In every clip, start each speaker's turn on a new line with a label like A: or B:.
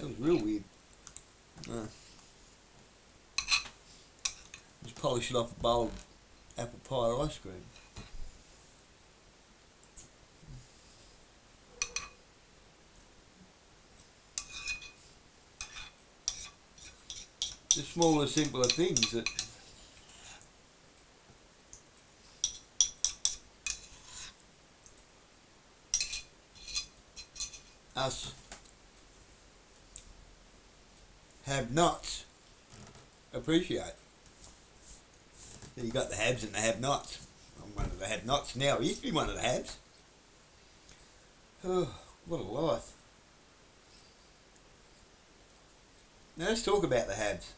A: That was real weird. Just polish it off a bowl of apple pie ice cream. The smaller, simpler things that us have-nots appreciate. You got the haves and the have-nots. I'm one of the have-nots now. I used to be one of the haves. Oh, what a life. Now let's talk about the haves.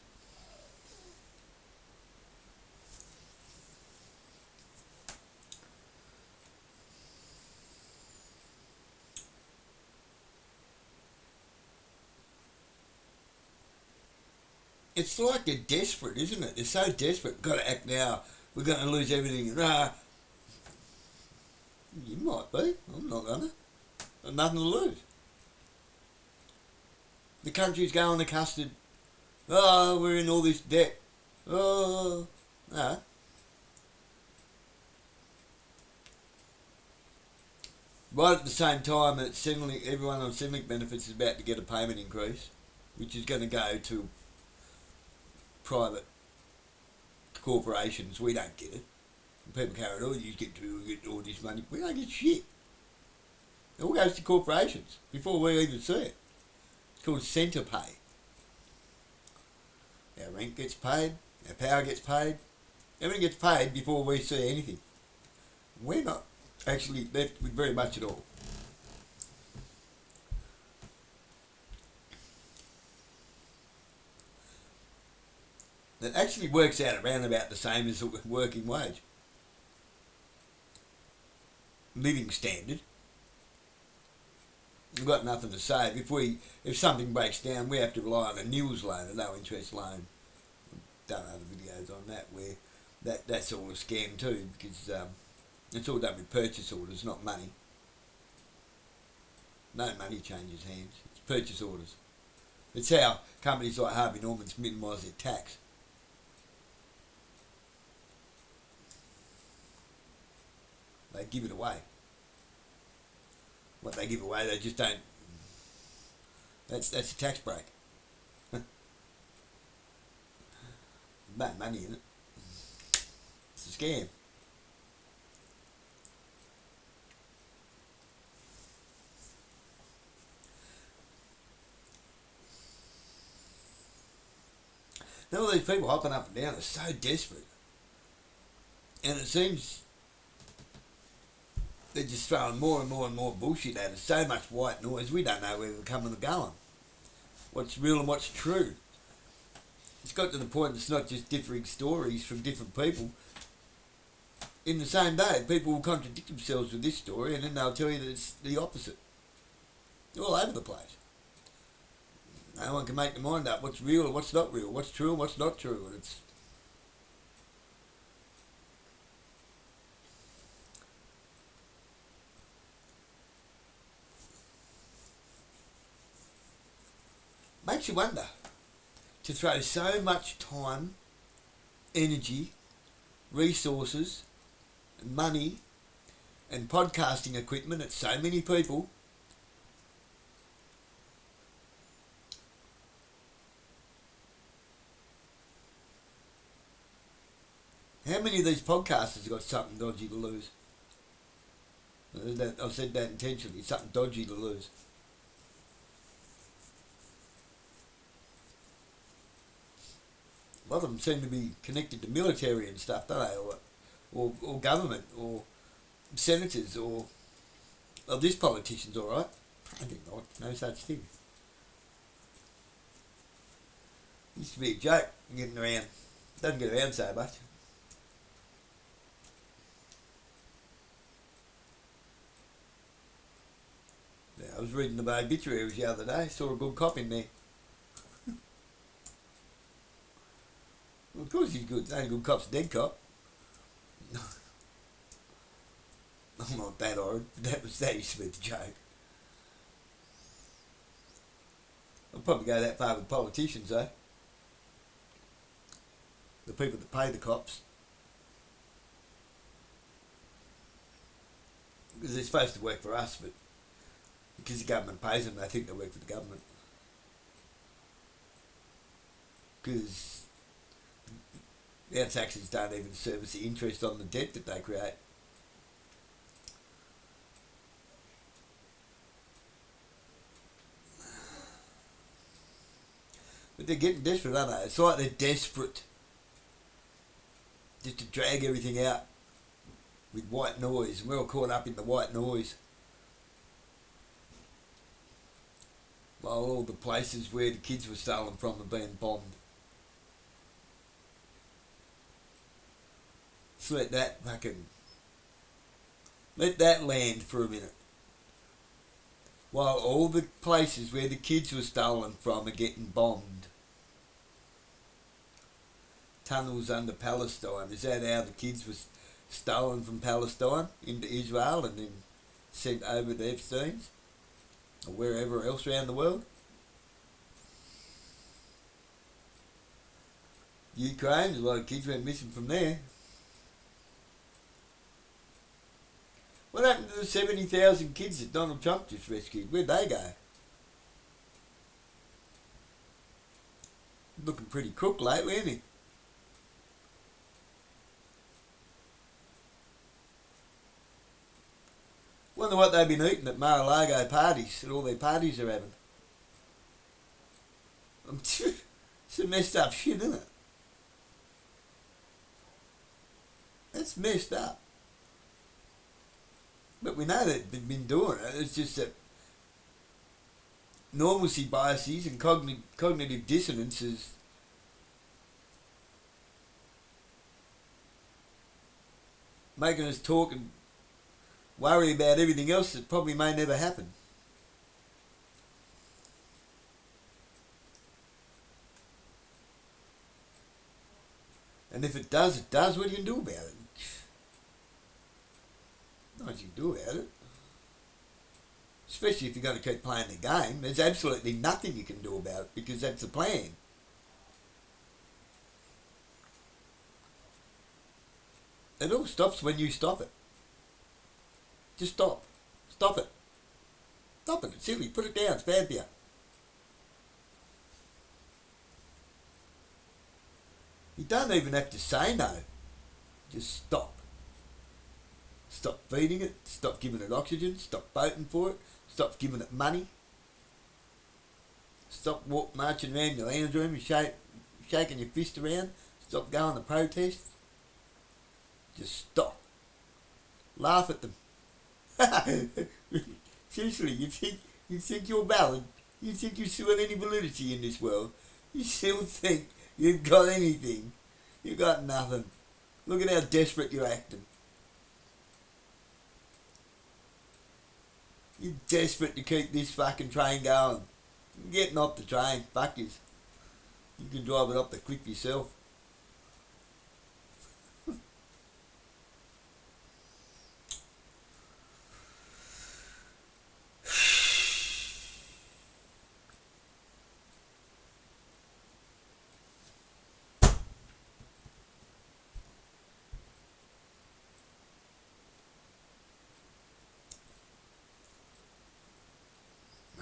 A: It's like they're desperate, isn't it? They're so desperate. Got to act now. We're going to lose everything. Nah. You might be. I'm not gonna. I've nothing to lose. The country's going to custard. Oh, we're in all this debt. Oh, no. Right at the same time that everyone on Centrelink benefits is about to get a payment increase, which is going to go to private corporations. We don't get it. People carry it, oh, you get all this money. We don't get shit. It all goes to corporations before we even see it. It's called centre pay. Our rent gets paid, our power gets paid, everything gets paid before we see anything. We're not actually left with very much at all. That actually works out around about the same as a working wage. Living standard. We've got nothing to save. If something breaks down, we have to rely on a Newell's loan, a no interest loan. I've done other videos on that where that's all a scam too, because it's all done with purchase orders, not money. No money changes hands. It's purchase orders. It's how companies like Harvey Norman's minimise their tax. They give it away. What they give away, they just don't. That's a tax break. No money in it. It's a scam. Now all these people hopping up and down are so desperate. And it seems they're just throwing more and more and more bullshit at us. So much white noise, we don't know where we're coming and going. What's real and what's true. It's got to the point it's not just differing stories from different people. In the same day, people will contradict themselves with this story and then they'll tell you that it's the opposite. They're all over the place. No one can make their mind up what's real and what's not real, what's true and what's not true. And it's makes you wonder to throw so much time, energy, resources, money and podcasting equipment at so many people. How many of these podcasters have got something dodgy to lose? I've said that intentionally, something dodgy to lose. A lot of them seem to be connected to military and stuff, don't they? Or government, or senators, or this politician's alright. I think not, no such thing. Used to be a joke getting around. Doesn't get around so much. Yeah, I was reading the obituaries the other day, saw a good cop in there. Well, of course he's good. The only good cop's a dead cop. I'm not that horrid. That used to be the joke. I'll probably go that far with politicians though. The people that pay the cops. Because they're supposed to work for us, but because the government pays them, they think they work for the government. Because our taxes don't even service the interest on the debt that they create. But they're getting desperate, aren't they? It's like they're desperate just to drag everything out with white noise. We're all caught up in the white noise. While all the places where the kids were stolen from are being bombed. So let that land for a minute. While all the places where the kids were stolen from are getting bombed. Tunnels under Palestine. Is that how the kids were stolen from Palestine into Israel and then sent over to Epstein's? Or wherever else around the world? Ukraine, a lot of kids went missing from there. What happened to the 70,000 kids that Donald Trump just rescued? Where'd they go? Looking pretty crook lately, isn't he? Wonder what they've been eating at Mar-a-Lago parties, at all their parties they're having. It's some messed up shit, isn't it? That's messed up. But we know that they've been doing it. It's just that normalcy biases and cognitive dissonance is making us talk and worry about everything else that probably may never happen. And if it does, it does. What do you do about it? Nothing you can do about it. Especially if you're going to keep playing the game. There's absolutely nothing you can do about it because that's the plan. It all stops when you stop it. Just stop. Stop it. Stop it. It's silly. Put it down. It's bad for you. You don't even have to say no. Just stop. Stop feeding it. Stop giving it oxygen. Stop voting for it. Stop giving it money. Stop marching around your lounge room and shaking your fist around. Stop going to protests. Just stop. Laugh at them. Seriously, you think you're valid? You think you still have any validity in this world? You still think you've got anything? You got nothing. Look at how desperate you're acting. You're desperate to keep this fucking train going. You're getting off the train, fuck yous. You can drive it up the cliff yourself.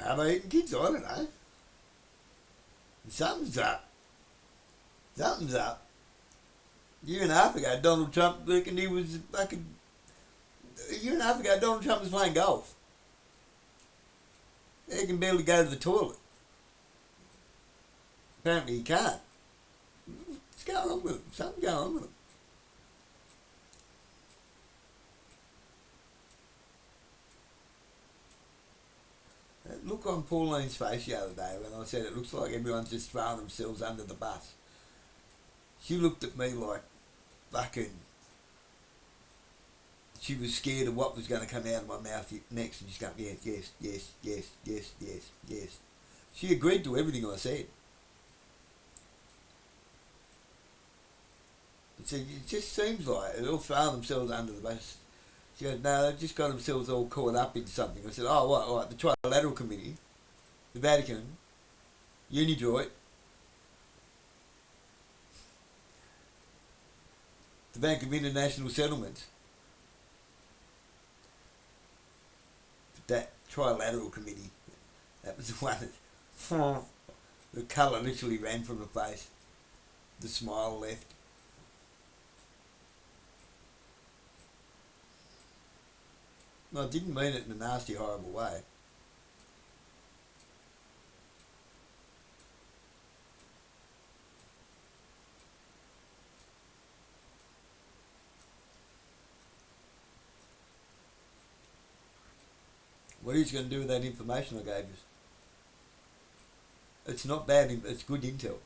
A: How about eating kids? I don't know. Something's up. Something's up. A year and a half ago, Donald Trump reckoned he was fucking... A year and a half ago, Donald Trump was playing golf. He can barely go to the toilet. Apparently he can't. What's going on with him? Something's going on with him. That look on Pauline's face the other day when I said it looks like everyone's just throwing themselves under the bus. She looked at me like fucking... She was scared of what was going to come out of my mouth next, and she's going, yes, yes, yes, yes, yes, yes, yes. She agreed to everything I said. So it just seems like they're all throwing themselves under the bus. She goes, no, they've just got themselves all caught up in something. I said, oh, what, the Trilateral Committee, the Vatican, Unidroit, the Bank of International Settlements, that trilateral committee, that was the one that the colour literally ran from her face. The smile left. No, I didn't mean it in a nasty, horrible way. What are you going to do with that information I gave you? It's not bad, it's good intel.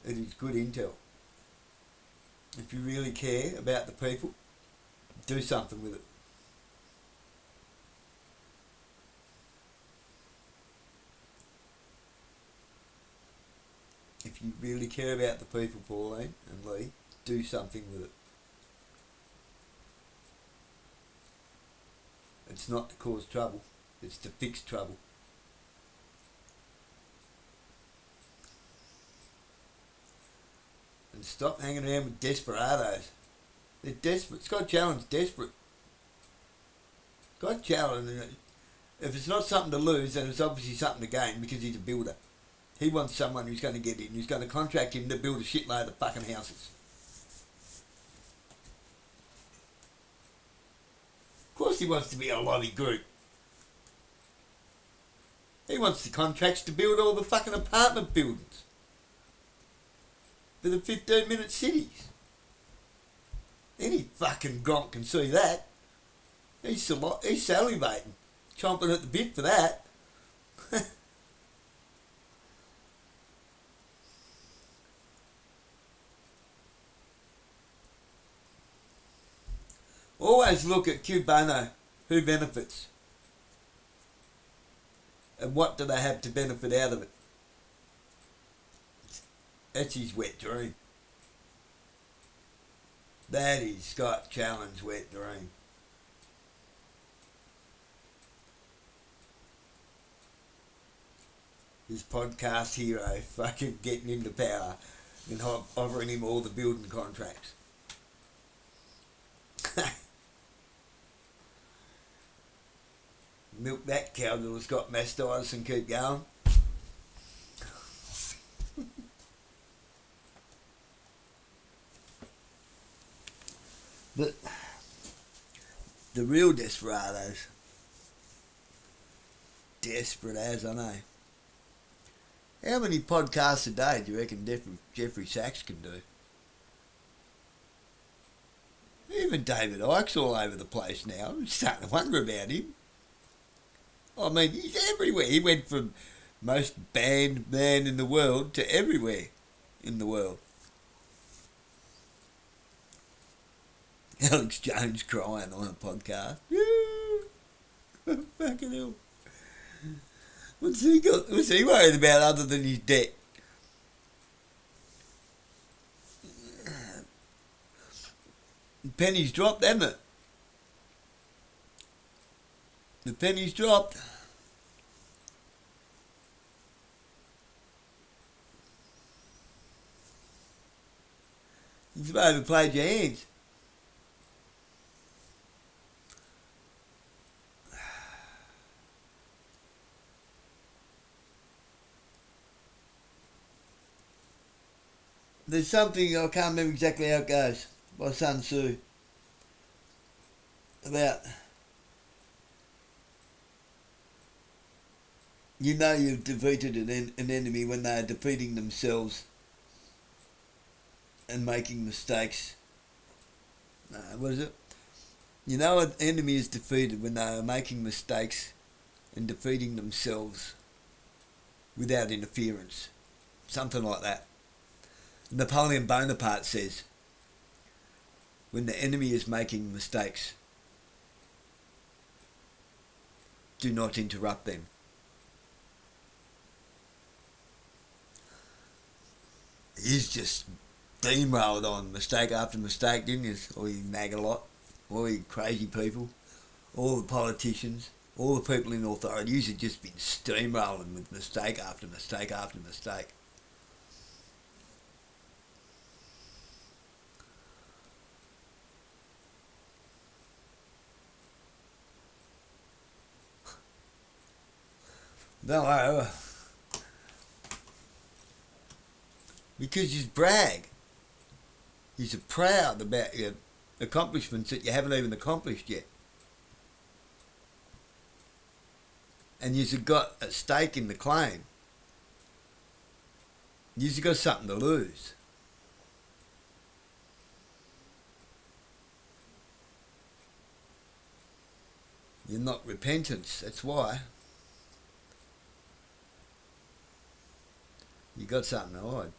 A: It is good intel. If you really care about the people, do something with it. If you really care about the people, Pauline and Lee, do something with it. It's not to cause trouble, it's to fix trouble. And stop hanging around with desperados. They're desperate. Scott Challen's desperate. Scott Challen, if it's not something to lose, then it's obviously something to gain because he's a builder. He wants someone who's going to get in, who's going to contract him to build a shitload of fucking houses. Of course he wants to be a lobby group. He wants the contracts to build all the fucking apartment buildings for the 15-minute cities. Any fucking gronk can see that. He's salivating, chomping at the bit for that. Always look at Q Bono, who benefits, and what do they have to benefit out of it. That's his wet dream. That is Scott Challen's wet dream. His podcast hero fucking getting into power and offering him all the building contracts. Milk that cow till it's got mastitis and keep going. But the real desperados, desperate as I know. How many podcasts a day do you reckon Jeffrey Sachs can do? Even David Icke's all over the place now. I'm starting to wonder about him. I mean, he's everywhere. He went from most banned man in the world to everywhere in the world. Alex Jones crying on a podcast. Fucking hell. What's he worried about other than his debt? The penny's dropped, hasn't it? The penny's dropped. You've overplayed your hands. There's something, I can't remember exactly how it goes, by Sun Tzu, about you know you've defeated an enemy when they are defeating themselves and making mistakes. What is it? You know an enemy is defeated when they are making mistakes and defeating themselves without interference. Something like that. Napoleon Bonaparte says, when the enemy is making mistakes, do not interrupt them. He's just steamrolled on mistake after mistake, didn't he? All you MAGA lot, all you crazy people, all the politicians, All the people in authority have just been steamrolling with mistake after mistake after mistake. No, because you brag. You're proud about your accomplishments that you haven't even accomplished yet. And you've got a stake in the claim. You've got something to lose. You're not repentance, that's why. You got something to hide.